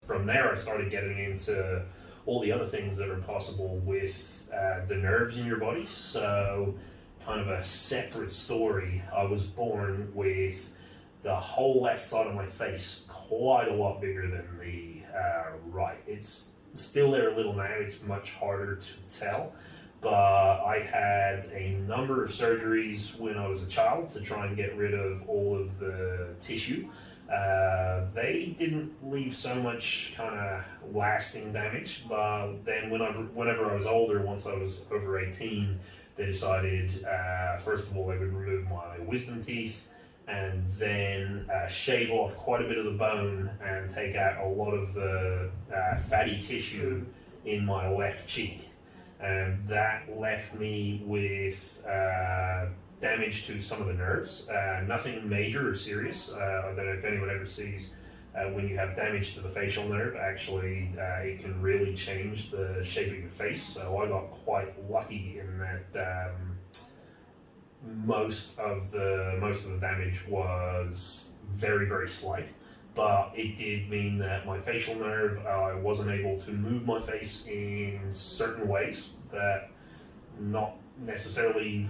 from there I started getting into all the other things that are possible with the nerves in your body. So kind of a separate story. I was born with the whole left side of my face quite a lot bigger than the right. It's still there a little now. It's much harder to tell. But I had a number of surgeries when I was a child to try and get rid of all of the tissue. They didn't leave so much kind of lasting damage, but then whenever I was older, once I was over 18, they decided, first of all, they would remove my wisdom teeth and then shave off quite a bit of the bone and take out a lot of the fatty tissue in my left cheek. And that left me with damage to some of the nerves. Nothing major or serious. I don't know if anyone ever sees when you have damage to the facial nerve, actually it can really change the shape of your face. So I got quite lucky in that most of the damage was very, very slight. But it did mean that my facial nerve, I wasn't able to move my face in certain ways that not necessarily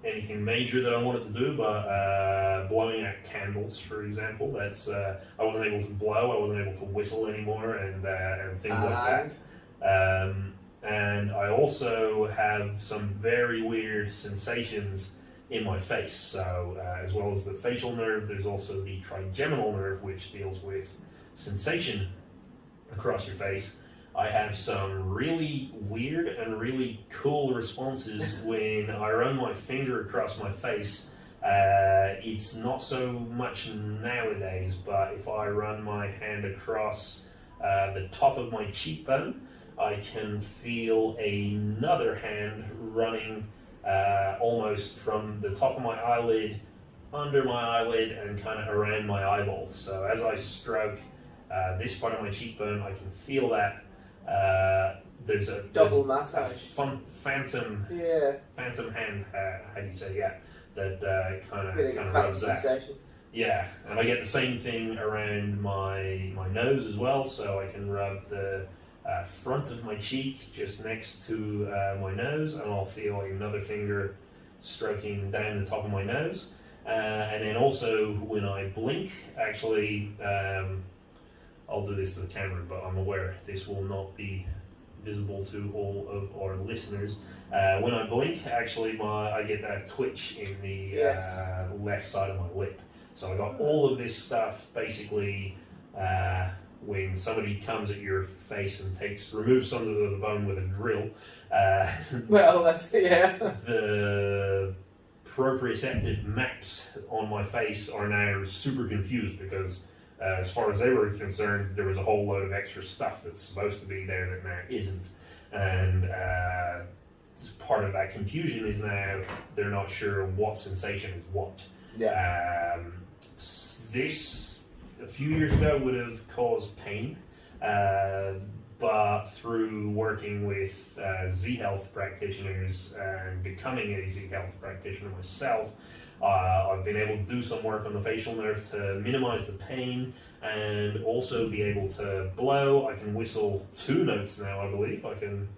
anything major that I wanted to do, but blowing out candles, for example, that's I wasn't able to blow, I wasn't able to whistle anymore, and things like that. And I also have some very weird sensations in my face. So as well as the facial nerve, there's also the trigeminal nerve, which deals with sensation across your face. I have some really weird and really cool responses when I run my finger across my face. It's not so much nowadays, but if I run my hand across the top of my cheekbone, I can feel another hand running almost from the top of my eyelid, under my eyelid, and kind of around my eyeball. So as I stroke this part of my cheekbone, I can feel that there's a phantom hand. How do you say? Yeah, that kind of rubs that. Sensation. Yeah, and I get the same thing around my nose as well. So I can rub the front of my cheek just next to my nose, and I'll feel another finger stroking down the top of my nose. And then also when I blink, actually, I'll do this to the camera, but I'm aware this will not be visible to all of our listeners. When I blink, actually, I get that twitch in the left side of my lip. So I got all of this stuff basically. When somebody comes at your face and removes some of the bone with a drill, the proprioceptive maps on my face are now super confused because as far as they were concerned, there was a whole load of extra stuff that's supposed to be there that now isn't. And part of that confusion is now they're not sure what sensation is what. Yeah. This a few years ago would have caused pain, but through working with Z Health practitioners and becoming a Z Health practitioner myself, I've been able to do some work on the facial nerve to minimize the pain and also be able to blow. I can whistle 2 notes now, I believe. I can.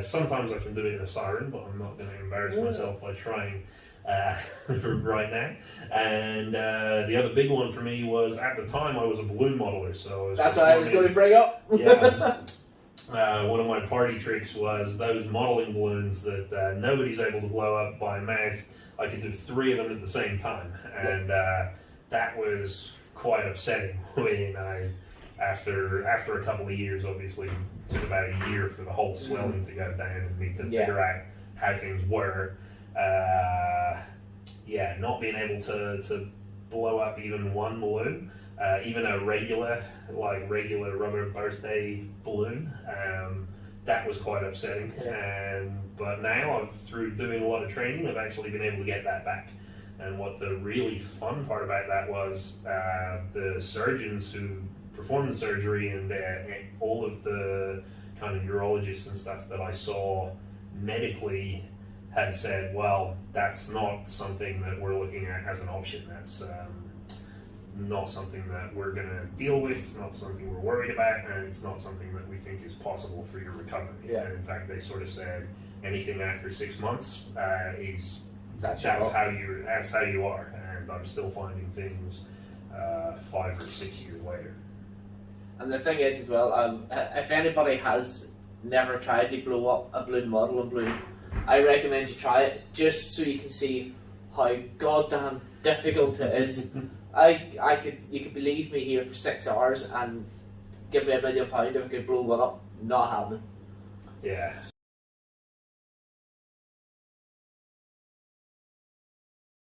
Sometimes I can do it in a siren, but I'm not going to embarrass myself by trying right now. And the other big one for me was, at the time, I was a balloon modeler. So that's what I was going to bring up. One of my party tricks was those modeling balloons that nobody's able to blow up by mouth. I could do 3 of them at the same time, and that was quite upsetting when after a couple of years, obviously, it took about a year for the whole swelling to go down and me to figure out how things were. Not being able to blow up even one balloon, even a regular rubber birthday balloon, that was quite upsetting. But now, through doing a lot of training, I've actually been able to get that back. And what the really fun part about that was, the surgeons who performed the surgery and all of the kind of urologists and stuff that I saw medically had said, well, that's not something that we're looking at as an option. not something that we're going to deal with, it's not something we're worried about, and it's not something that we think is possible for your recovery. Yeah. And in fact, they sort of said anything after 6 months that's all. how you are. And I'm still finding things 5 or 6 years later. And the thing is as well, if anybody has never tried to blow up a balloon model in balloon, I recommend you try it just so you can see how goddamn difficult it is. You could believe me here for 6 hours and give me £1 million if I could blow one up. Not happening. Yeah,